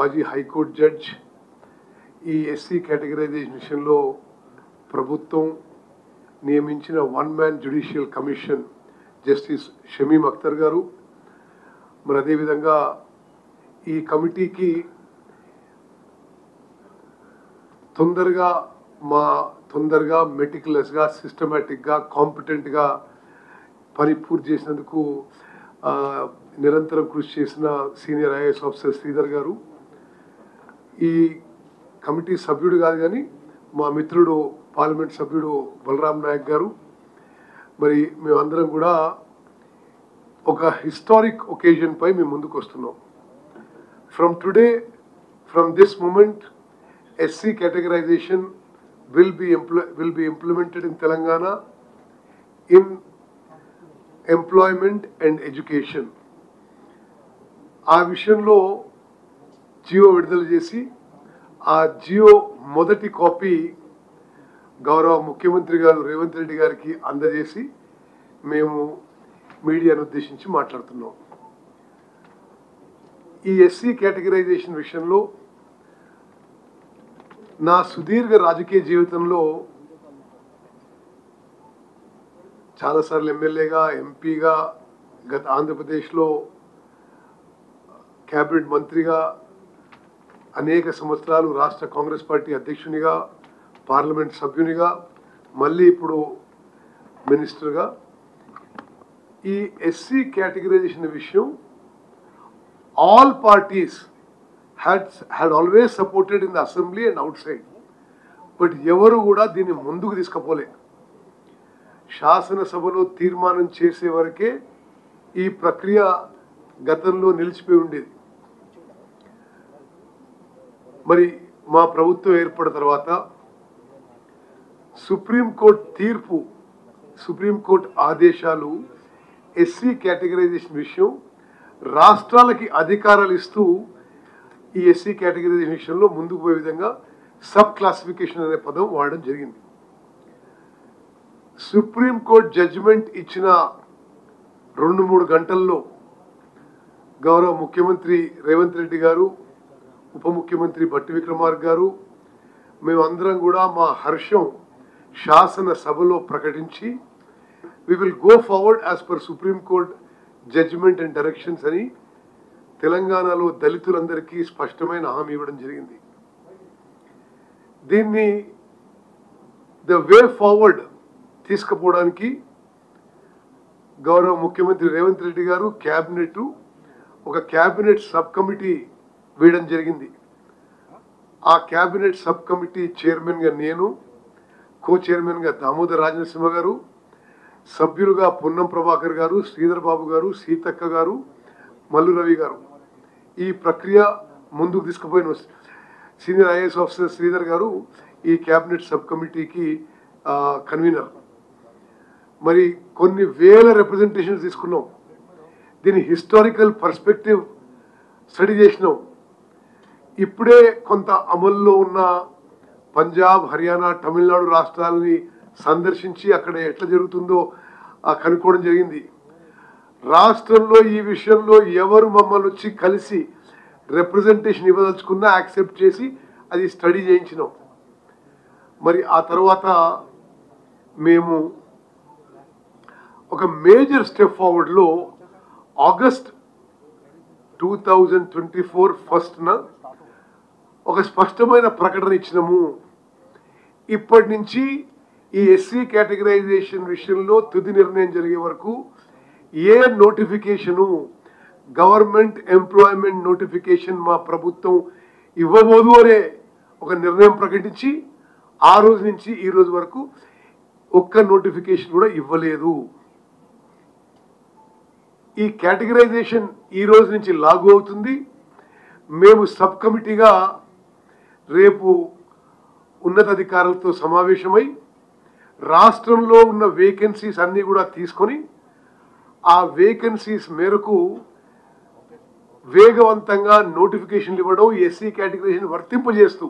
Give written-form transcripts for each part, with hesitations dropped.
మాజీ high court judge ఈ SC categorisation విషయంలో ప్రభుత్వం నియమించిన one man judicial commission justice Shamim Akhtar గారు, మరి అదేవిధంగా ఈ కమిటీకి తొందరగా మెటిక్యులస్గా సిస్టమేటిక్గా కాంపిటెంట్గా పని పూర్తి చేసినందుకు నిరంతరం కృషి చేసిన సీనియర్ ఐఏఎస్ ఆఫీసర్ శ్రీధర్ గారు, ఈ కమిటీ సభ్యుడు కాదు కానీ మా మిత్రుడు పార్లమెంట్ సభ్యుడు బలరాం నాయక్ గారు, మరి మేమందరం కూడా ఒక హిస్టారిక్ ఒకేజన్ పై మేము ముందుకు వస్తున్నాం. From this moment SC categorization will be implemented in Telangana in employment and education. ఆ విషయంలో జియో విడుదల చేసి ఆ జియో మొదటి కాపీ గౌరవ ముఖ్యమంత్రి గారు రేవంత్ రెడ్డి గారికి అందజేసి మేము మీడియాను ఉద్దేశించి మాట్లాడుతున్నాం. ఈ SC కేటగరైజేషన్ విషయంలో నా సుదీర్ఘ రాజకీయ జీవితంలో చాలాసార్లు ఎమ్మెల్యేగా, ఎంపీగా, గత ఆంధ్రప్రదేశ్లో క్యాబినెట్ మంత్రిగా, అనేక సంవత్సరాలు రాష్ట్ర కాంగ్రెస్ పార్టీ అధ్యక్షునిగా, పార్లమెంట్ సభ్యునిగా, మళ్ళీ ఇప్పుడు మినిస్టర్గా ఈ SC కేటగరైజేషన్ విషయం all parties had always supported in the assembly and outside, but ఎవరు కూడా దీన్ని ముందుకు తీసుకుపోలే. శాసనసభలో తీర్మానం చేసే వరకే ఈ ప్రక్రియ గతంలో నిలిచిపోయి ఉండేది. మరి మా ప్రభుత్వం ఏర్పడిన తర్వాత సుప్రీంకోర్టు ఆదేశాలు SC కేటగరైజేషన్ విషయం రాష్ట్రాలకి అధికారాలు ఇస్తూ ఈ SC కేటగరైజేషన్ విషయంలో ముందుకు పోయే విధంగా సబ్ క్లాసిఫికేషన్ అనే పదం వాడడం జరిగింది. సుప్రీంకోర్టు జడ్జిమెంట్ ఇచ్చిన 2-3 గంటల్లో గౌరవ ముఖ్యమంత్రి రేవంత్ రెడ్డి గారు, ఉప ముఖ్యమంత్రి బట్టి విక్రమార్క గారు, మేమందరం కూడా మా హర్షం శాసనసభలో ప్రకటించి we will go forward as per Supreme Court judgment and directions అని తెలంగాణలో దళితులందరికీ స్పష్టమైన హామీ ఇవ్వడం జరిగింది. దీన్ని ద వే ఫార్వర్డ్ తీసుకుపోవడానికి గౌరవ ముఖ్యమంత్రి రేవంత్ రెడ్డి గారు ఒక క్యాబినెట్ సబ్ కమిటీ వేయడం జరిగింది. ఆ క్యాబినెట్ సబ్ కమిటీ చైర్మన్గా నేను, కో చైర్మన్గా దామోదర్ రాజనరసింహ గారు, సభ్యులుగా పొన్నం ప్రభాకర్ గారు, శ్రీధర్ బాబు గారు, సీతక్క గారు, మల్లు రవి గారు ఈ ప్రక్రియ ముందుకు తీసుకుపోయిన సీనియర్ ఐఏఎస్ ఆఫీసర్ శ్రీధర్ గారు ఈ క్యాబినెట్ సబ్ కమిటీకి కన్వీనర్. మరి కొన్ని వేల రిప్రజెంటేషన్స్ తీసుకున్నాం. దీని హిస్టారికల్ పర్స్పెక్టివ్ స్టడీ చేసినాం. ఇప్పుడే కొంత అమల్లో ఉన్న పంజాబ్, హర్యానా, తమిళనాడు రాష్ట్రాలని సందర్శించి అక్కడ ఎట్లా జరుగుతుందో కనుక్కోవడం జరిగింది. రాష్ట్రంలో ఈ విషయంలో ఎవరు మమ్మల్ని వచ్చి కలిసి రిప్రజెంటేషన్ ఇవ్వదలుచుకున్నా యాక్సెప్ట్ చేసి అది స్టడీ చేయించినాం. మరి ఆ తర్వాత మేము ఒక మేజర్ స్టెప్ ఫార్వర్డ్లో ఆగస్ట్ 2024 ఫస్ట్న ఒక స్పష్టమైన ప్రకటన ఇచ్చినాము. ఇప్పటి నుంచి ఈ SC కేటగరైజేషన్ విషయంలో తుది నిర్ణయం జరిగే వరకు ఏ నోటిఫికేషను, గవర్నమెంట్ ఎంప్లాయ్మెంట్ నోటిఫికేషన్ మా ప్రభుత్వం ఇవ్వబోదు అనే ఒక నిర్ణయం ప్రకటించి ఆ రోజు నుంచి ఈ రోజు వరకు ఒక్క నోటిఫికేషన్ కూడా ఇవ్వలేదు. ఈ కేటగరైజేషన్ ఈ రోజు నుంచి లాగు అవుతుంది. మేము సబ్ కమిటీగా రేపు ఉన్నతాధికారులతో సమావేశమై రాష్ట్రంలో ఉన్న వేకెన్సీస్ అన్నీ కూడా తీసుకొని ఆ వేకెన్సీస్ మేరకు వేగవంతంగా నోటిఫికేషన్లు ఇవ్వడం, SC కేటగరైజేషన్ వర్తింపజేస్తూ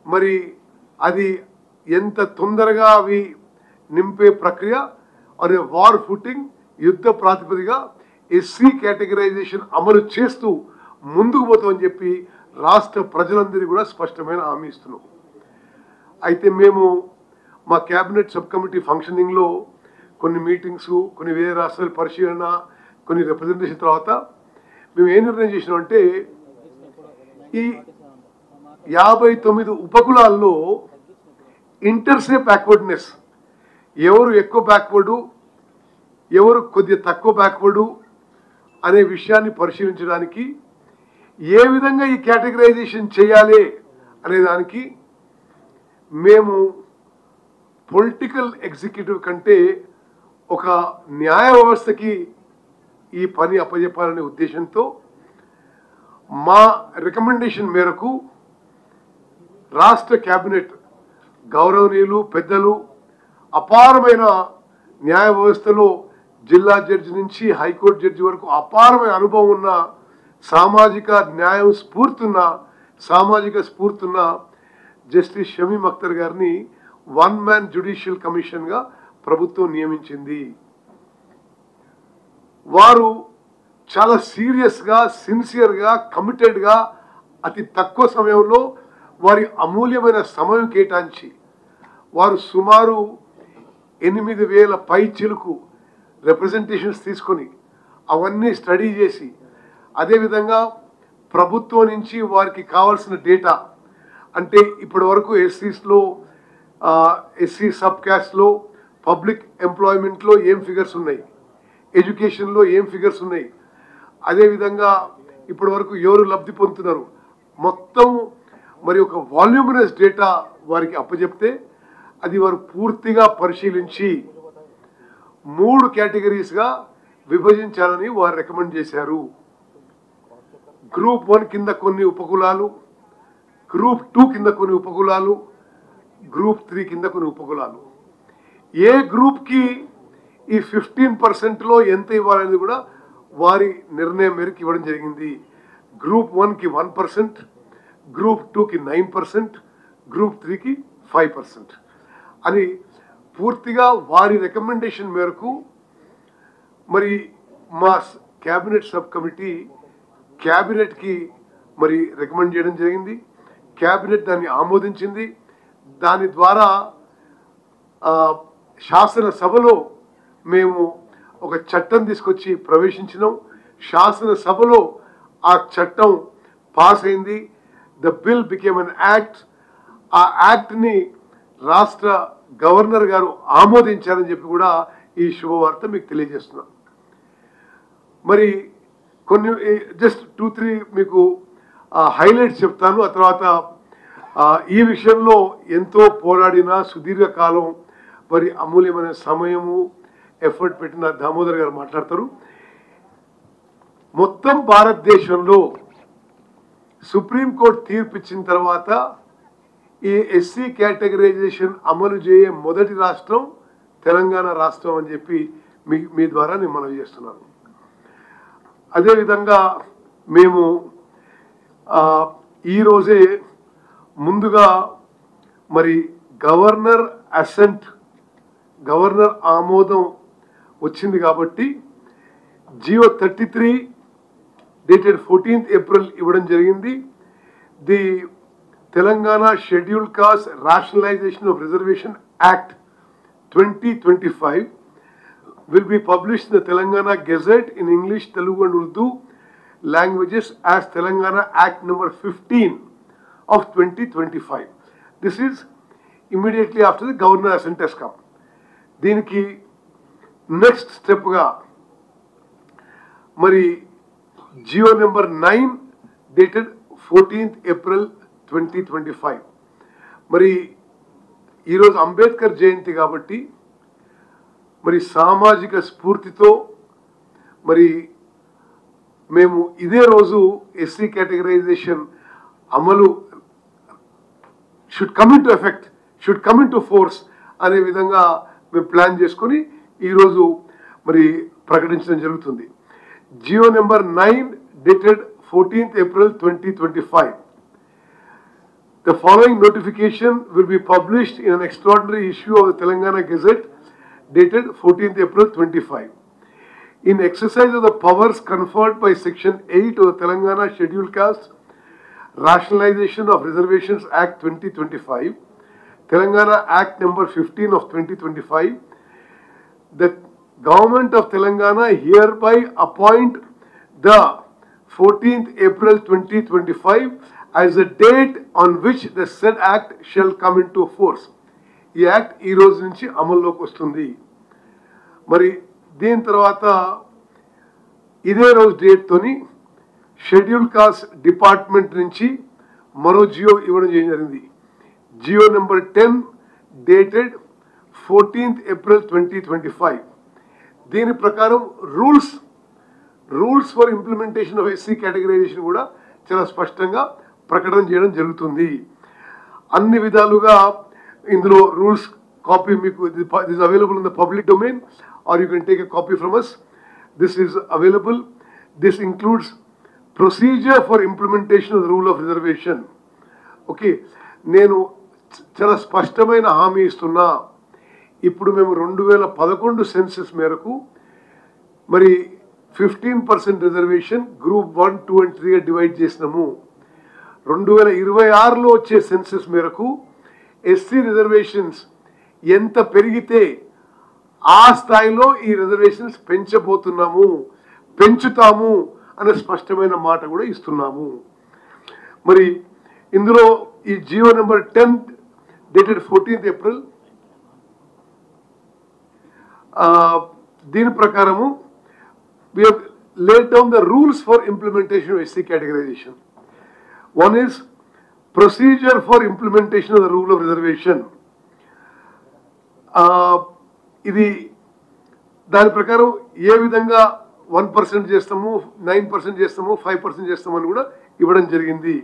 మరి అది ఎంత తొందరగా అవి నింపే ప్రక్రియ అనే వార్ ఫుటింగ్ యుద్ధ ప్రాతిపదిగా SC కేటగరైజేషన్ అమలు చేస్తూ ముందుకు పోతామని చెప్పి రాష్ట్ర ప్రజలందరికీ కూడా స్పష్టమైన హామీ ఇస్తున్నాం. అయితే మేము మా క్యాబినెట్ సబ్ కమిటీ ఫంక్షనింగ్లో కొన్ని మీటింగ్స్, కొన్ని వేరే రాష్ట్రాల పరిశీలన, కొన్ని రిప్రజెంటేషన్ తర్వాత మేము ఏం నిర్ణయం చేసినామంటే ఈ 59 ఉపకులాల్లో ఇంటర్సే బ్యాక్వర్డ్నెస్, ఎవరు ఎక్కువ బ్యాక్వర్డు, ఎవరు కొద్దిగా తక్కువ బ్యాక్వర్డు అనే విషయాన్ని పరిశీలించడానికి ఏ విధంగా ఈ కేటగరైజేషన్ చేయాలి అనే దానికి మేము పొలిటికల్ ఎగ్జిక్యూటివ్ కంటే ఒక న్యాయ వ్యవస్థకి ఈ పని అప్పజెప్పాలనే ఉద్దేశంతో మా రికమెండేషన్ మేరకు రాష్ట్ర కేబినెట్ గౌరవనీయులు పెద్దలు అపారమైన న్యాయ వ్యవస్థలో జిల్లా జడ్జి నుంచి హైకోర్టు జడ్జి వరకు అపారమైన అనుభవం ఉన్న సామాజిక న్యాయం సామాజిక స్ఫూర్తున్న జస్టిస్ షమీమ్ అఖ్తర్ గారిని వన్ మ్యాన్ జ్యుడిషియల్ కమిషన్గా ప్రభుత్వం నియమించింది. వారు చాలా సీరియస్గా, సిన్సియర్గా, కమిటెడ్గా అతి తక్కువ సమయంలో వారి అమూల్యమైన సమయం కేటాయించి వారు సుమారు 8,000 పై చిలుకు రిప్రజెంటేషన్స్ తీసుకొని అవన్నీ స్టడీ చేసి, అదేవిధంగా ప్రభుత్వం నుంచి వారికి కావాల్సిన డేటా, అంటే ఇప్పటి వరకు ఎస్సీస్లో, ఎస్సీ సబ్ క్యాస్ట్లో, పబ్లిక్ ఎంప్లాయ్మెంట్లో ఏం ఫిగర్స్ ఉన్నాయి, ఎడ్యుకేషన్లో ఏం ఫిగర్స్ ఉన్నాయి, అదేవిధంగా ఇప్పటి వరకు ఎవరు లబ్ధి పొందుతున్నారు, మొత్తం మరి ఒక వాల్యూమినస్ డేటా వారికి అప్పచెప్తే అది వారు పూర్తిగా పరిశీలించి 3 కేటగిరీస్గా విభజించాలని వారు రికమెండ్ చేశారు. గ్రూప్ 1 కింద కొన్ని ఉపకులాలు, గ్రూప్ 2 కింద కొన్ని ఉపకులాలు, గ్రూప్ 3 కింద కొన్ని ఉపకులాలు. ఏ గ్రూప్కి ఈ 15%లో ఎంత ఇవ్వాలనేది కూడా వారి నిర్ణయం మేరకు ఇవ్వడం జరిగింది. గ్రూప్ 1కి 1%, గ్రూప్ 2కి 9%, గ్రూప్ 3కి 5% అని పూర్తిగా వారి రికమెండేషన్ మేరకు మరి మా క్యాబినెట్ సబ్ కమిటీ క్యాబినెట్కి మరి రికమెండ్ చేయడం జరిగింది. క్యాబినెట్ దాన్ని ఆమోదించింది. దాని ద్వారా శాసనసభలో మేము ఒక చట్టం తీసుకొచ్చి ప్రవేశించినాం. శాసనసభలో ఆ చట్టం పాస్ అయింది. The bill became an act. ఆ యాక్ట్ని రాష్ట్ర గవర్నర్ గారు ఆమోదించారని చెప్పి కూడా ఈ శుభవార్త మీకు తెలియజేస్తున్నాం. మరి కొన్ని జస్ట్ 2-3 మీకు హైలైట్స్ చెప్తాను. ఆ తర్వాత ఈ విషయంలో ఎంతో పోరాడిన సుదీర్ఘకాలం మరి అమూల్యమైన సమయము ఎఫర్ట్ పెట్టిన దామోదర్ గారు మాట్లాడతారు. మొత్తం భారతదేశంలో సుప్రీంకోర్టు తీర్పు ఇచ్చిన తర్వాత ఈ ఎస్సీ కేటగరైజేషన్ అమలు చేయే మొదటి రాష్ట్రం తెలంగాణ రాష్ట్రం అని చెప్పి మీ ద్వారా నేను మనవి చేస్తున్నాను. అదేవిధంగా మేము ఈరోజే ముందుగా మరి గవర్నర్ ఆమోదం వచ్చింది కాబట్టి జియో 33 డేటెడ్ 14th April ఇవ్వడం జరిగింది. The Telangana scheduled caste rationalisation of reservation act 2025 will be published in the Telangana Gazette in English, Telugu and Urdu languages as Telangana Act number 15 of 2025. This is immediately after the Governor assent has come. దీనికి next స్టెప్గా మరి Jio number 9 dated 14th April 2025. మరి ఈరోజు అంబేద్కర్ జయంతి కాబట్టి మరి సామాజిక స్ఫూర్తితో మరి మేము ఇదే రోజు ఎస్సీ కేటగరైజేషన్ అమలు should come into effect, should come into force అనే విధంగా మేము ప్లాన్ చేసుకొని ఈరోజు మరి ప్రకటించడం జరుగుతుంది. GO number 9 dated 14th April 2025. The following notification will be published in an extraordinary issue of the Telangana Gazette dated 14th April 25. in exercise of the powers conferred by Section 8 of the Telangana Scheduled Caste Rationalization of Reservations Act 2025, Telangana Act number 15 of 2025, the Government of Telangana hereby appoint the 14th April 2025 as the date on which the said act shall come into force. ఈ act ఈ రోజు నుంచి అమల్లోకి వస్తుంది. మరి దీని తర్వాత ఇదే రోజు డేట్తోని షెడ్యూల్ కాస్ట్ డిపార్ట్మెంట్ నుంచి మరో జియో ఇవ్వడం జరిగింది. GO number 10 dated 14th April 2025. దీని ప్రకారం rules for implementation of SC categorization కూడా చాలా స్పష్టంగా ప్రకటన చేయడం జరుగుతుంది. అన్ని విధాలుగా ఇందులో రూల్స్ కాపీ మీకు this available in the public domain are you can take a copy from us. This is available. This includes procedure for implementation of the rule of reservation. Okay, నేను చాలా స్పష్టమైన హామీ ఇస్తున్నా. ఇప్పుడు మేము 2011 సెన్సస్ మేరకు మరి 15% రిజర్వేషన్ గ్రూప్ 1, 2 and 3గా డివైడ్ చేసినాము. 2026లో వచ్చే సెన్సస్ మేరకు ఎస్సీ రిజర్వేషన్స్ ఎంత పెరిగితే ఆ స్థాయిలో ఈ రిజర్వేషన్స్ పెంచుతాము అనే స్పష్టమైన మాట కూడా ఇస్తున్నాము. మరి ఇందులో ఈ Jio number 10 dated 14th April దీని ప్రకారము we have laid down the rules for implementation of SC categorization. One is procedure for implementation of the rule of reservation. ఇది దాని ప్రకారం ఏ విధంగా 1% చేస్తాము, 9% చేస్తాము, 5% చేస్తాము అని కూడా ఇవ్వడం జరిగింది.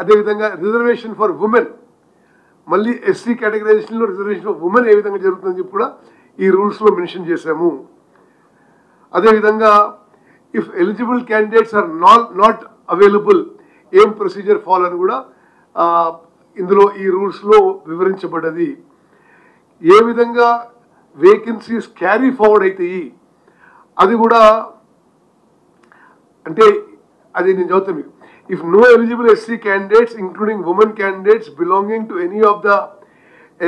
అదేవిధంగా రిజర్వేషన్ ఫర్ ఉమెన్, మళ్ళీ ఎస్సీ కేటగరైజేషన్లో రిజర్వేషన్ ఫర్ ఉమెన్ ఏ విధంగా జరుగుతుందని చెప్పి కూడా ఈ రూల్స్లో మెన్షన్ చేశాము. అదేవిధంగా if eligible candidates are not available ఏం ప్రొసీజర్ ఫాలో అని కూడా ఇందులో ఈ రూల్స్లో వివరించబడ్డది. ఏ విధంగా వేకెన్సీస్ క్యారీ ఫార్వర్డ్ అవుతాయి అది కూడా, అంటే అది నేను చదువుతాను మీకు. If no eligible SC candidates including women candidates belonging to any of the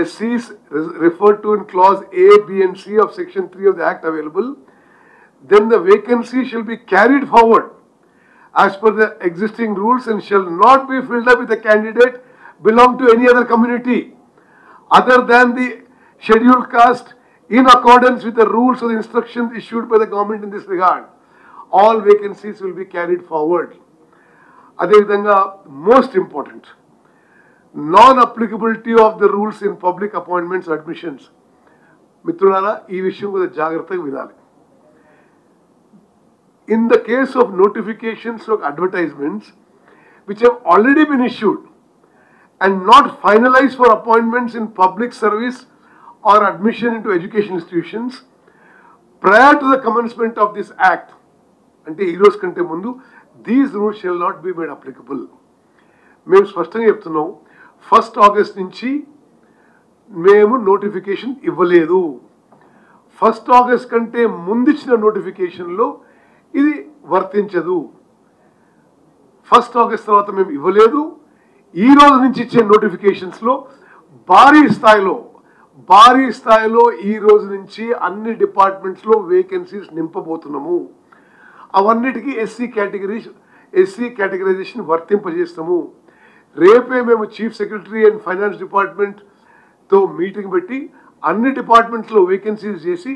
SCs referred to in clause A, B and C of section 3 of the act available, then the vacancy shall be carried forward as per the existing rules and shall not be filled up with a candidate belong to any other community other than the scheduled caste in accordance with the rules of the instructions issued by the government in this regard. All vacancies will be carried forward. Adevidhanga most important, non-applicability of the rules in public appointments admissions. మిత్రులారా, ఈ విషయం కూడా జాగ్రత్తగా వినాలి. In the case of notifications of advertisements which have already been issued and not finalized for appointments in public service or admission into education institutions prior to the commencement of this act, అంటే ఈ రోజు కంటే ముందు, these rules shall not be made applicable. మేము స్పష్టంగా చెప్తున్నాం, 1st August నుంచి మేము నోటిఫికేషన్ ఇవ్వలేదు. 1st August కంటే ముందిచ్చిన నోటిఫికేషన్లో ఇది వర్తించదు. 1st August తర్వాత మేము ఇవ్వలేదు. ఈ రోజు నుంచి ఇచ్చే నోటిఫికేషన్స్లో భారీ స్థాయిలో ఈ రోజు నుంచి అన్ని డిపార్ట్మెంట్స్లో వేకెన్సీస్ నింపబోతున్నాము. అవన్నిటికీ ఎస్సీ కేటగరైజేషన్ వర్తింపజేస్తాము. రేపే మేము చీఫ్ సెక్రటరీ అండ్ ఫైనాన్స్ డిపార్ట్మెంట్తో మీటింగ్ పెట్టి అన్ని డిపార్ట్మెంట్స్లో వేకెన్సీస్ చేసి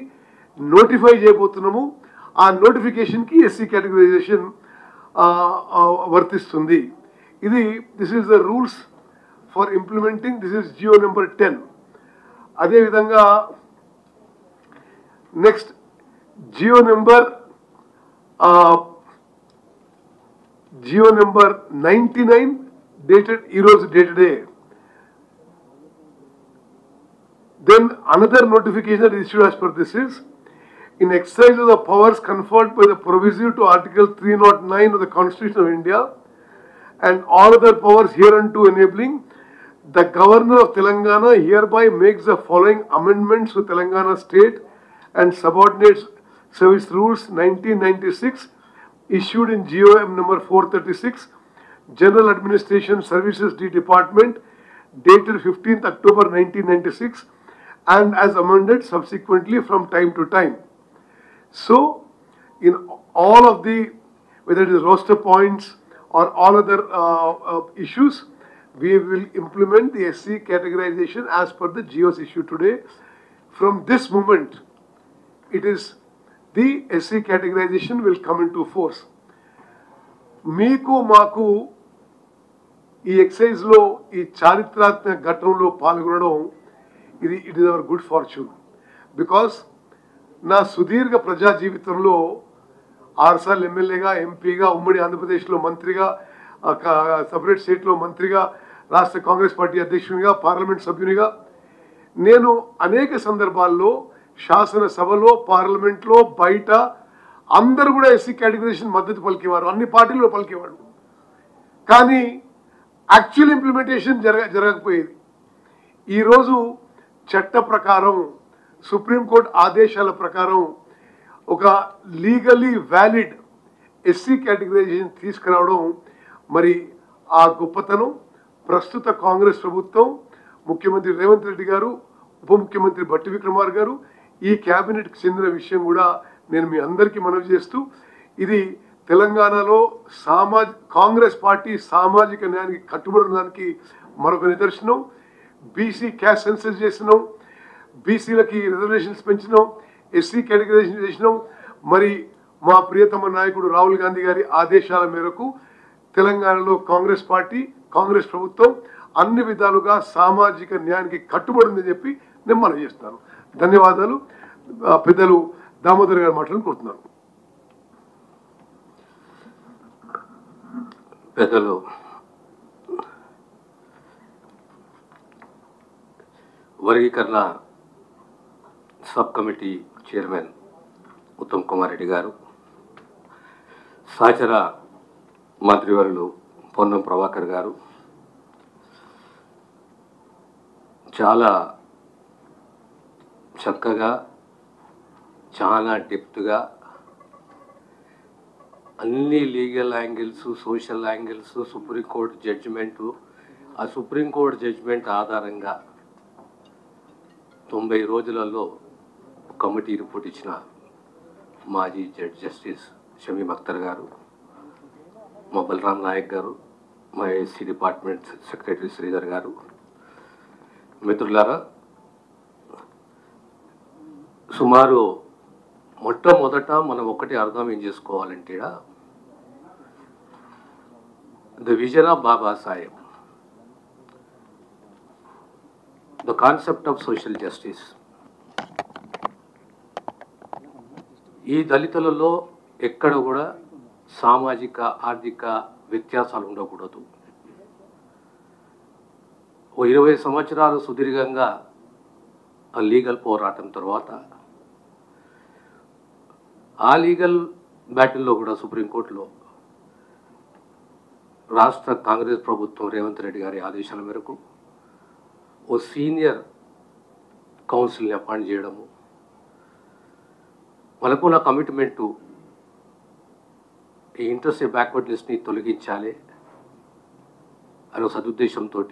నోటిఫై చేయబోతున్నాము. ఆ నోటిఫికేషన్కి ఎస్సీ కేటగరైజేషన్ వర్తిస్తుంది. This is the rules for implementing. This is GO number 10. అదేవిధంగా next GO number 99 dated Eros dated A. Then another notification issued as per this is, in exercise of the powers conferred by the proviso to Article 309 of the Constitution of India and all other powers hereunto enabling, the Governor of Telangana hereby makes the following amendments to Telangana State and Service Rules 1996 issued in GOM number 436, General Administration Services Department, dated 15th October 1996, and as amended subsequently from time to time. So, in all of the, whether it is roster points or all other issues, we will implement the SC categorization as per the GOs issued today. From this moment, it is the SC categorization will come into force. మీకు మాకు ఈ ఎక్సైజ్లో ఈ చారిత్రాత్మక ఘట్టంలో పాల్గొనడం it is our good fortune. Because నా సుదీర్ఘ ప్రజా జీవితంలో 6 సార్లు ఎమ్మెల్యేగా, ఎంపీగా, ఉమ్మడి ఆంధ్రప్రదేశ్లో మంత్రిగా, సపరేట్ స్టేట్లో మంత్రిగా, రాష్ట్ర కాంగ్రెస్ పార్టీ అధ్యక్షునిగా, పార్లమెంట్ సభ్యునిగా నేను అనేక సందర్భాల్లో శాసనసభలో, పార్లమెంట్లో, బయట అందరూ కూడా ఎస్సీ కేటగిరైజేషన్ మద్దతు పలికేవారు, అన్ని పార్టీల్లో పలికేవాడు. కానీ యాక్చువల్ ఇంప్లిమెంటేషన్ జరగకపోయేది. ఈరోజు చట్ట ప్రకారం, సుప్రీంకోర్టు ఆదేశాల ప్రకారం ఒక లీగలీ వ్యాలిడ్ ఎస్సీ కేటగిరైజేషన్ తీసుకురావడం, మరి ఆ గొప్పతనం ప్రస్తుత కాంగ్రెస్ ప్రభుత్వం, ముఖ్యమంత్రి రేవంత్ రెడ్డి గారు, ఉప ముఖ్యమంత్రి బట్టి విక్రమార్ గారు, ఈ క్యాబినెట్కి చెందిన విషయం కూడా నేను మీ అందరికీ మనవి చేస్తూ, ఇది తెలంగాణలో కాంగ్రెస్ పార్టీ సామాజిక న్యాయానికి కట్టుబడడానికి మరొక నిదర్శనం. బీసీ క్యాస్ట్ సెన్సస్ చేసినాం, బీసీలకి రిజర్వేషన్స్ పెంచినాం, ఎస్సీ కేటగిరైజేషన్ చేసినాం. మరి మా ప్రియతమ నాయకుడు రాహుల్ గాంధీ గారి ఆదేశాల మేరకు తెలంగాణలో కాంగ్రెస్ పార్టీ, కాంగ్రెస్ ప్రభుత్వం అన్ని విధాలుగా సామాజిక న్యాయానికి కట్టుబడిందని చెప్పి నేను మనవి చేస్తాను. ధన్యవాదాలు. పెద్దలు దామోదర్ గారు మాట్లాడి కోరుతున్నాను. పెద్దలు వర్గీకరణ sub committee chairman Uttam Kumar Reddy గారు, సహచర మంత్రివర్యులు పొన్నం ప్రభాకర్ గారు చాలా చక్కగా, చాలా డెప్త్గా అన్ని legal angles, social angles, supreme court judgement, ఆ సుప్రీంకోర్టు జడ్జిమెంట్ ఆధారంగా 90 రోజులలో కమిటీ రిపోర్ట్ ఇచ్చిన మాజీ జస్టిస్ షమీమ్ అఖ్తర్ గారు, మా బలరాం నాయక్ గారు, మా ఎస్సీ డిపార్ట్మెంట్ సెక్రటరీ శ్రీధర్ గారు, మిత్రులారా, సుమారు మొట్టమొదట మనం ఒకటి అర్థం ఏం చేసుకోవాలంటే, the vision of Baba Saheb, the concept of social justice. ఈ దళితులలో ఎక్కడ కూడా సామాజిక, ఆర్థిక వ్యత్యాసాలు ఉండకూడదు. ఓ 20 సంవత్సరాలు సుదీర్ఘంగా లీగల్ పోరాటం తర్వాత ఆ లీగల్ బ్యాటిల్లో కూడా సుప్రీంకోర్టులో రాష్ట్ర కాంగ్రెస్ ప్రభుత్వం రేవంత్ రెడ్డి గారి ఆదేశాల మేరకు ఓ సీనియర్ కౌన్సిల్ని అపాయింట్ చేయడము, మనకున్న కమిట్మెంటు ఈ ఇంటర్స్టేట్ బ్యాక్వర్డ్ లిస్ట్ని తొలగించాలి అనే సదుద్దేశంతో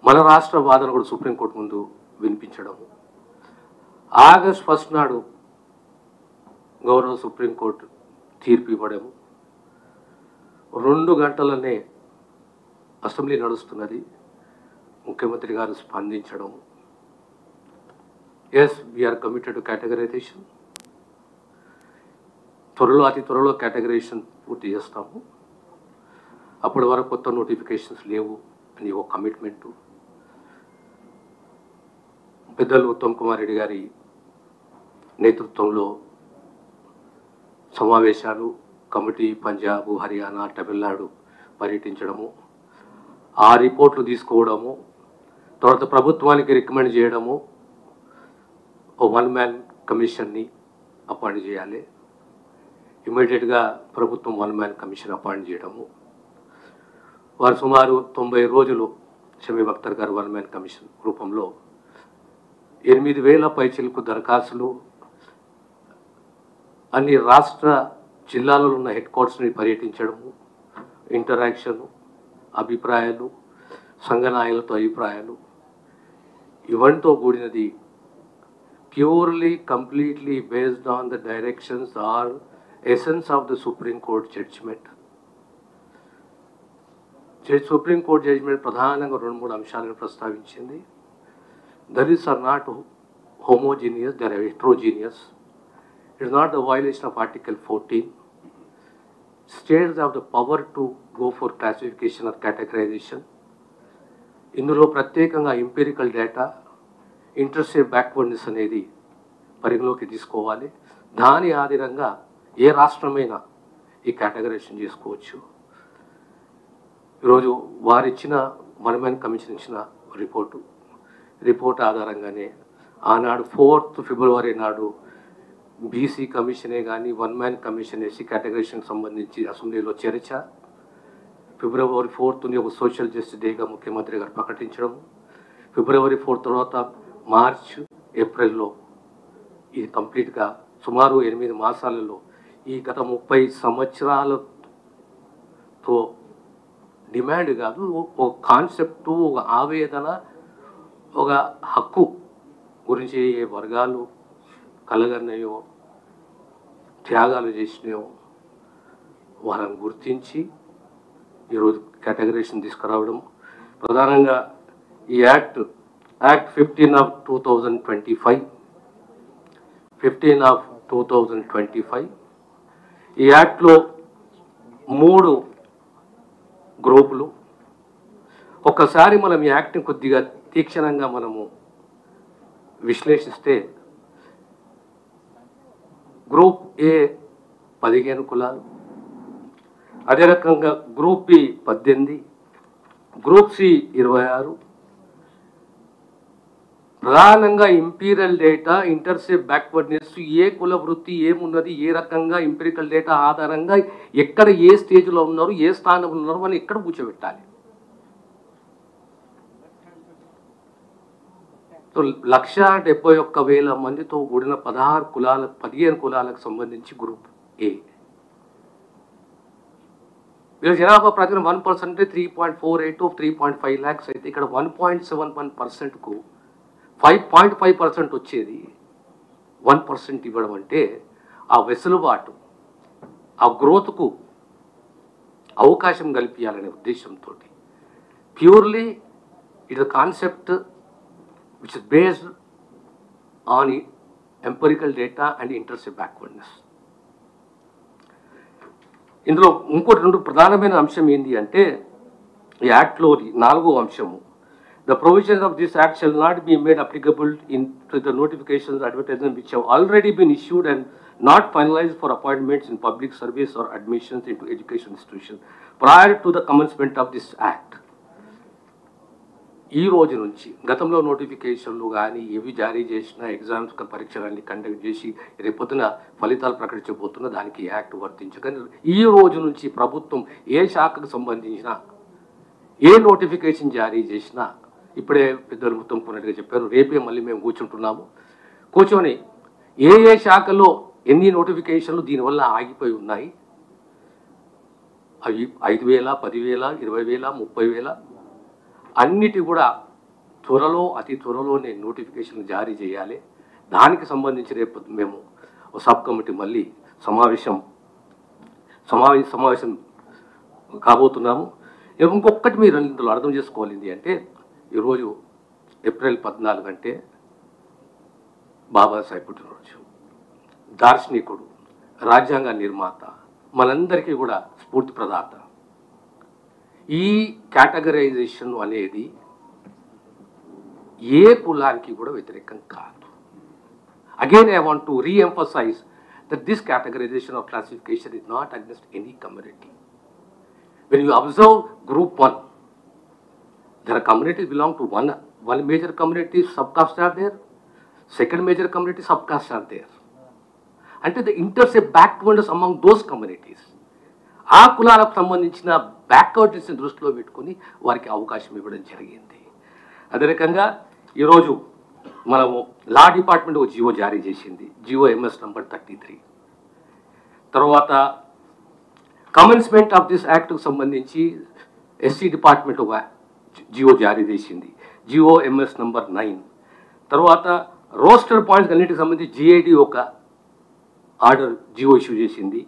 మన రాష్ట్ర వాదన కూడా సుప్రీంకోర్టు ముందు వినిపించడము. ఆగస్ట్ 1 నాడు గౌరవ సుప్రీంకోర్టు తీర్పు ఇవ్వడము, 2 గంటలనే అసెంబ్లీ నడుస్తున్నది, ముఖ్యమంత్రి గారు స్పందించడము, yes we're committed to categorisation, అతి త్వరలో కేటగరైజేషన్ పూర్తి చేస్తాము, అప్పటి వరకు కొత్త నోటిఫికేషన్స్ లేవు అని ఒక కమిట్మెంటు. పెద్దలు ఉత్తమ్ కుమార్ రెడ్డి గారి నేతృత్వంలో సమావేశాలు, కమిటీ పంజాబ్, హర్యానా, తమిళనాడు పర్యటించడము, ఆ రిపోర్ట్లు తీసుకోవడము, తర్వాత ప్రభుత్వానికి రికమెండ్ చేయడము, ఓ 1 మ్యాన్ కమిషన్ని అపాయింట్ చేయాలి. ఇమీడియట్గా ప్రభుత్వం 1 మ్యాన్ కమిషన్ అపాయింట్ చేయడము, వారు సుమారు 90 రోజులు షమీమ్ అఖ్తర్ గారు 1 మ్యాన్ కమిషన్ రూపంలో 8,000 పైచిలకు దరఖాస్తులు అన్ని రాష్ట్ర జిల్లాలలో ఉన్న హెడ్ క్వార్టర్స్ని పర్యటించడము, ఇంటరాక్షను, అభిప్రాయాలు, సంఘ నాయకులతో అభిప్రాయాలు, ఇవంటితో కూడినది purely completely based on the directions or essence of the supreme court judgement. Supreme court judgement ప్రధానంగా 2-3 అంశాలను ప్రస్తావించింది. There is are not homogeneous, they are heterogeneous. It is not the violation of Article 14. States have the power to go for classification or categorization. ఇందులో ప్రత్యేకంగా empirical data, ఇంటర్సేఫ్ backwardness అనేది పరిగణలోకి తీసుకోవాలి. దాని ఆధారంగా ఏ రాష్ట్రమైనా ఈ కేటగరైజేషన్ చేసుకోవచ్చు. ఈరోజు వారిచ్చిన వన్ కమిషన్ ఇచ్చిన రిపోర్ట్ ఆధారంగానే ఆనాడు 4th ఫిబ్రవరి నాడు బీసీ కమిషనే కానీ 1 కమిషన్ ఎస్సీ కేటగరైజేషన్కి సంబంధించి అసెంబ్లీలో చర్చ, ఫిబ్రవరి 4th ఒక సోషల్ జస్టిస్ డేగా ముఖ్యమంత్రి గారు ప్రకటించడం, ఫిబ్రవరి 4 తర్వాత మార్చ్ ఏప్రిల్లో ఇది కంప్లీట్గా సుమారు 8 మాసాలలో ఈ గత 30 సంవత్సరాలతో డిమాండ్ కాదు, ఒక కాన్సెప్టు, ఒక ఆవేదన, ఒక హక్కు గురించి ఏ వర్గాలు కలగన్నాయో, త్యాగాలు చేసినాయో వాళ్ళని గుర్తించి ఈరోజు కేటగరైజేషన్ తీసుకురావడం. ప్రధానంగా ఈ యాక్ట్ 15/2025 ఈ యాక్ట్లో 3 గ్రూపులు. ఒక్కసారి మనం ఈ యాక్ట్ని కొద్దిగా తీక్షణంగా మనము విశ్లేషిస్తే గ్రూప్ ఏ 15 కులాలు, అదే రకంగా గ్రూప్ బి 18, గ్రూప్ సి 26. ప్రధానంగా ఇంపీరియల్ డేటా, ఇంటర్సేఫ్ బ్యాక్వర్డ్నెస్, ఏ కుల వృత్తి ఏమున్నది, ఏ రకంగా ఇంపీరికల్ డేటా ఆధారంగా ఎక్కడ ఏ స్టేజ్లో ఉన్నారు, ఏ స్థానంలో ఉన్నారు అని ఎక్కడ కూర్చోబెట్టాలి. సో 1,71,000 మందితో కూడిన 15 కులాలకు సంబంధించి గ్రూప్ ఏ. వీళ్ళ జనాభా ప్రకారం 1% అంటే 3.48 to 3.5 lakhs అయితే ఇక్కడ 1.71%కు 5.5% వచ్చేది 1% ఇవ్వడం అంటే ఆ వెసులుబాటు, ఆ గ్రోత్కు అవకాశం కల్పించాలనే ఉద్దేశంతో purely it concept which is based on empirical data and intercept backwardness. ఇందులో ఇంకోటి 2 ప్రధానమైన అంశం ఏంటి అంటే ఈ యాక్ట్లోని 4వ అంశము, the provisions of this act shall not be made applicable to the notifications advertisement which have already been issued and not finalized for appointments in public service or admissions into education institutions prior to the commencement of this act. ఈ రోజు నుంచి గతంలో నోటిఫికేషన్లు కానీ ఏవి జారీ చేసినా, exams పరీక్షలన్నీ conduct చేసి రేపొద్దున ఫలితాలు ప్రకటించబోతున్న దానికి యాక్ట్ వర్తించగానే ఈ రోజు నుంచి ప్రభుత్వం ఏ శాఖకు సంబంధించిన ఏ నోటిఫికేషన్ జారీ చేసినా, ఇప్పుడే పెద్దలు మొత్తం కొన్నట్టుగా చెప్పారు, రేపే మళ్ళీ మేము కూర్చొని ఏ శాఖలో ఎన్ని నోటిఫికేషన్లు దీనివల్ల ఆగిపోయి ఉన్నాయి, అవి 5,000, 10,000, 20,000, 30,000 అన్నిటి కూడా అతి త్వరలోనే నోటిఫికేషన్ జారీ చేయాలి. దానికి సంబంధించి రేపు మేము సబ్ కమిటీ మళ్ళీ సమావేశం కాబోతున్నాము. ఇంకొకటి మీరు ఇందులో అర్థం చేసుకోవాలింది అంటే ఈరోజు ఏప్రిల్ 14 అంటే బాబాసాహెబ్ పుట్టినరోజు, దార్శనికుడు, రాజ్యాంగ నిర్మాత, మనందరికీ కూడా స్ఫూర్తి ప్రదాత. ఈ కేటగరైజేషన్ అనేది ఏ కులానికి కూడా వ్యతిరేకం కాదు. Again I want to reemphasise that this categorization or classification is not against any community. When you observe group 1, there are communities belong to one major community, subcaste are there, second major community, subcaste are there. అంటే the intersect backwardness among those communities. ఆ కులాలకు సంబంధించిన బ్యాక్వర్డ్నెస్ని దృష్టిలో పెట్టుకుని వారికి అవకాశం ఇవ్వడం జరిగింది. అదే రకంగా ఈరోజు మనము లా డిపార్ట్మెంట్ ఒక జియో జారీ చేసింది, జియో MS నంబర్ 33. తర్వాత కమెన్స్మెంట్ ఆఫ్ దిస్ యాక్ట్కు సంబంధించి ఎస్సీ డిపార్ట్మెంట్ ఒక జియో జారీ చేసింది, జియో ఎంఎస్ నంబర్ 9. తర్వాత రోస్టర్ పాయింట్స్ అన్నిటికి సంబంధించి జిఐడి ఒక ఆర్డర్ జియో ఇష్యూ చేసింది,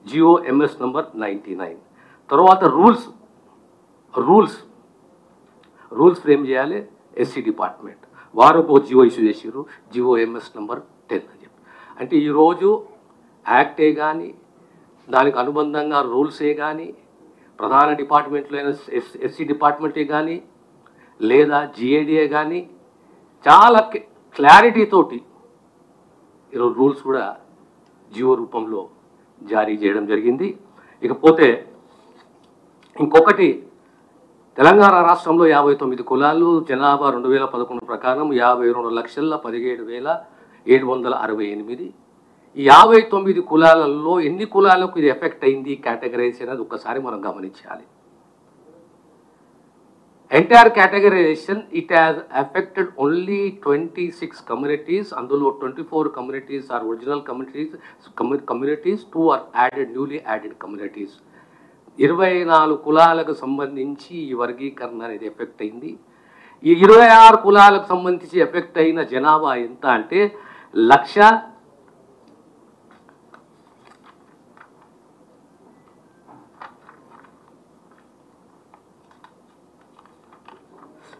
జియో ఎంఎస్ నంబర్ 99. తర్వాత రూల్స్ ఫ్రేమ్ చేయాలి ఎస్సీ డిపార్ట్మెంట్, వారు ఒక జియో ఇష్యూ చేసారు, జియో ఎంఎస్ నంబర్ 10 అని చెప్పి. అంటే ఈరోజు యాక్టే కానీ దానికి అనుబంధంగా రూల్సే కానీ ప్రధాన డిపార్ట్మెంట్లో అయిన ఎస్సీ డిపార్ట్మెంటే కానీ లేదా జిఏడిఏ కానీ చాలా క్లారిటీ తోటి ఈరోజు రూల్స్ కూడా జియో రూపంలో జారీ చేయడం జరిగింది. ఇకపోతే ఇంకొకటి, తెలంగాణ రాష్ట్రంలో 59 కులాలు, జనాభా 2011 ప్రకారం 52,17,768. ఈ 59 కులాలలో ఎన్ని కులాలకు ఇది ఎఫెక్ట్ అయింది కేటగరైజ్ అనేది ఒక్కసారి మనం గమనించాలి. Entire categorization it has affected only 26 communities. అందులో 24 communities are original communities, 2 are newly added communities. 24 కులాలకు సంబంధించి ఈ వర్గీకరణ అనేది ఎఫెక్ట్ అయింది. ఈ 26 కులాలకు సంబంధించి ఎఫెక్ట్ అయిన జనాభా ఎంత అంటే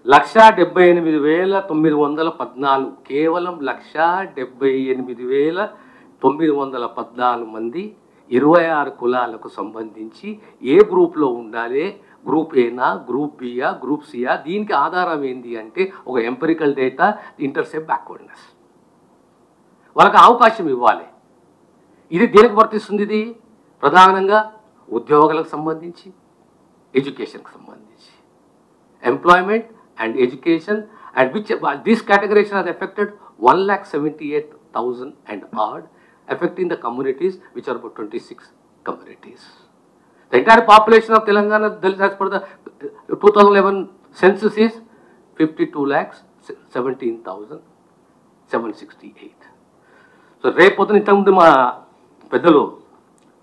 1,78,914. కేవలం 1,78,914 మంది 26 కులాలకు సంబంధించి ఏ గ్రూప్లో ఉండాలి, గ్రూప్ ఏనా, గ్రూప్ బియా, గ్రూప్ సియా, దీనికి ఆధారం ఏంటి అంటే ఒక ఎంపెరికల్ డేటా, ఇంటర్సెప్ట్ బ్యాక్వర్డ్నెస్. వాళ్ళకి అవకాశం ఇవ్వాలి. ఇది దేనికి వర్తిస్తుంది? ఇది ప్రధానంగా ఉద్యోగాలకు సంబంధించి, ఎడ్యుకేషన్కి సంబంధించి, employment and education, and which this categorization has affected 1,78,000 and odd, affecting the communities which are about 26 communities. The entire population of Telangana as per the 2011 census is 52,17,768. So రేపొద్దున ఇంతకుముందు మా పెద్దలు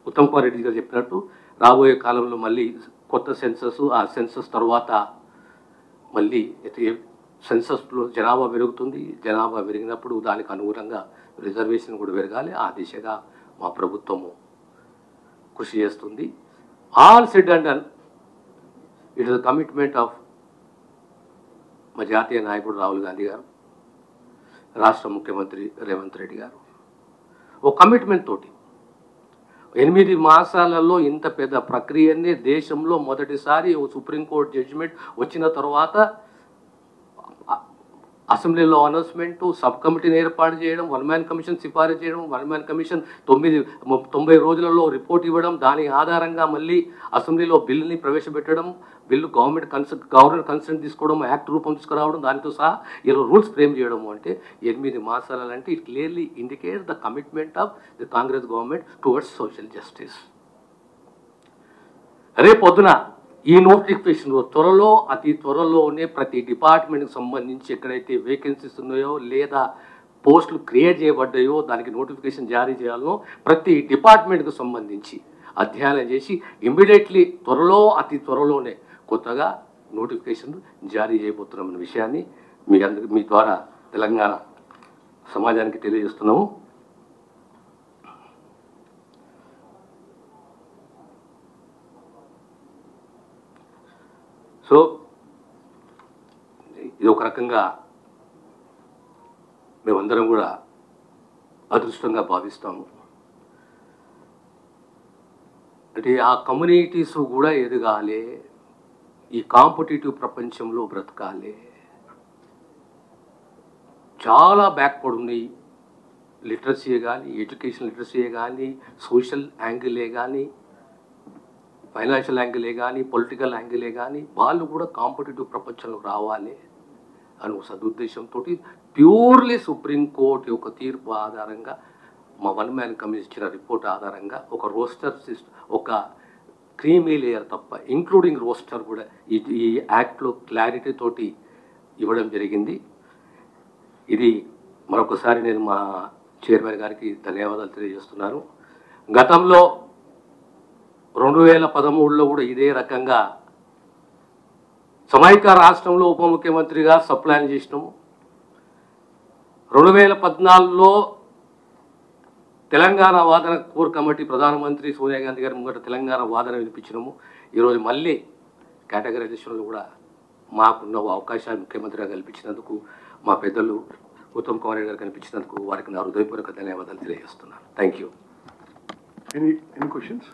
ఉత్తమ్ కుమార్ రెడ్డి గారు చెప్పినట్టు రాబోయే కాలంలో మళ్ళీ కొత్త సెన్సస్, ఆ సెన్సస్ తర్వాత మళ్ళీ సెన్సస్లో జనాభా పెరుగుతుంది. జనాభా పెరిగినప్పుడు దానికి అనుగుణంగా రిజర్వేషన్ కూడా పెరగాలి. ఆ దిశగా మా ప్రభుత్వము కృషి చేస్తుంది. All said and done, it is the commitment of మా జాతీయ నాయకుడు రాహుల్ గాంధీ గారు, రాష్ట్ర ముఖ్యమంత్రి రేవంత్ రెడ్డి గారు ఒక కమిట్మెంట్ తోటి 8 మాసాలలో ఇంత పెద్ద ప్రక్రియనే దేశంలో మొదటిసారి సుప్రీంకోర్టు జడ్జిమెంట్ వచ్చిన తర్వాత అసెంబ్లీలో అనౌన్స్మెంట్, సబ్ కమిటీని ఏర్పాటు చేయడం, 1 మ్యాన్ కమిషన్ సిఫారసు చేయడం, 1 మ్యాన్ కమిషన్ 90 రోజులలో రిపోర్ట్ ఇవ్వడం, దాని ఆధారంగా మళ్ళీ అసెంబ్లీలో బిల్లుని ప్రవేశపెట్టడం, బిల్లు గవర్నర్ కన్సెంట్ తీసుకోవడం, యాక్ట్ రూపం తీసుకురావడం, దానితో సహా ఇలా రూల్స్ ఫ్రేమ్ చేయడం అంటే 8 మాసాలంటే it clearly indicates the commitment of the Congress government towards social justice. రేపొద్దున ఈ నోటిఫికేషన్ త్వరలో, అతి త్వరలోనే ప్రతి డిపార్ట్మెంట్కి సంబంధించి ఎక్కడైతే వేకెన్సీస్ ఉన్నాయో లేదా పోస్టులు క్రియేట్ చేయబడ్డాయో దానికి నోటిఫికేషన్ జారీ చేయాలనో ప్రతి డిపార్ట్మెంట్కి సంబంధించి అధ్యయనం చేసి ఇమ్మీడియట్లీ త్వరలో, అతి త్వరలోనే కొత్తగా నోటిఫికేషన్ జారీ చేయబోతున్నామన్న విషయాన్ని మీ ద్వారా తెలంగాణ సమాజానికి తెలియజేస్తున్నాము. సో ఇది ఒక రకంగా మేమందరం కూడా అదృష్టంగా భావిస్తాము. అంటే ఆ కమ్యూనిటీస్ కూడా ఎదగాలి, ఈ కాంపిటేటివ్ ప్రపంచంలో బ్రతకాలి. చాలా బ్యాక్వర్డ్ ఉన్నాయి. లిటరసీయే కానీ, ఎడ్యుకేషన్ లిటరసీయే కానీ, సోషల్ యాంగిలే కానీ, ఫైనాన్షియల్ యాంగిలే కానీ, పొలిటికల్ యాంగిలే కానీ వాళ్ళు కూడా కాంపిటేటివ్ ప్రపంచంలో రావాలి అని ఒక సదుద్దేశంతో ప్యూర్లీ సుప్రీంకోర్టు యొక్క తీర్పు ఆధారంగా మా 1 మ్యాన్ కమిషన్ ఇచ్చిన రిపోర్ట్ ఆధారంగా ఒక రోస్టర్ సిస్టమ్, ఒక క్రీమీ లేయర్ తప్ప ఇంక్లూడింగ్ రోస్టర్ కూడా ఈ యాక్ట్లో క్లారిటీ తోటి ఇవ్వడం జరిగింది. ఇది మరొకసారి నేను మా చైర్మన్ గారికి ధన్యవాదాలు తెలియజేస్తున్నాను. గతంలో 2013లో కూడా ఇదే రకంగా సమైక్య రాష్ట్రంలో ఉప ముఖ్యమంత్రిగా సప్లాన్ చేసినాము. 2014లో తెలంగాణ వాదన కోర్ కమిటీ ప్రధానమంత్రి సోనియా గాంధీ గారి ముంగట తెలంగాణ వాదన వినిపించినాము. ఈరోజు మళ్ళీ కేటగరైజేషన్లో కూడా మాకున్న అవకాశాలు ముఖ్యమంత్రిగా కల్పించినందుకు, మా పెద్దలు ఉత్తమ్ కుమార్ రెడ్డి గారు కనిపించినందుకు వారికి నా హృదయపూర్వక ధన్యవాదాలు తెలియజేస్తున్నాను. Thank you. Any questions?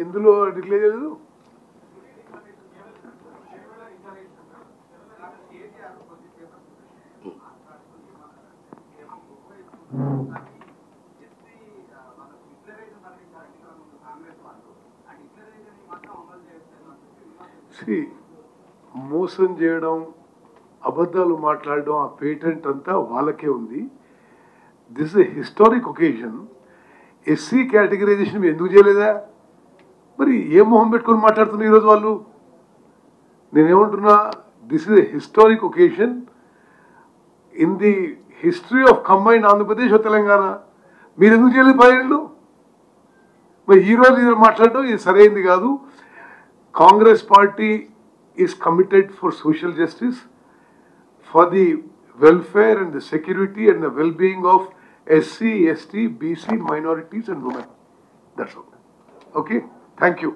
ఎందులో డిక్లేర్ చేయలేదు? మోసం చేయడం, అబద్ధాలు మాట్లాడడం, ఆ పేటెంట్ అంతా వాళ్ళకే ఉంది. This is a historic occasion. SC categorisation ఎందుకు చేయలేదా? మరి ఏ మొహం పెట్టుకొని మాట్లాడుతున్నారు ఈరోజు వాళ్ళు? నేనేమంటున్నా, this is a historic occasion in the history of combined Andhra Pradesh Telangana. మీరు ఎందుకు చేయలేదు 10 ఏళ్ళు? మరి ఈరోజు ఇది మాట్లాడడం ఇది సరైనది కాదు. Congress party is committed for social justice, for the welfare and the security and the well-being of SC, ST, BC, minorities and women. That's all. Okay? Thank you.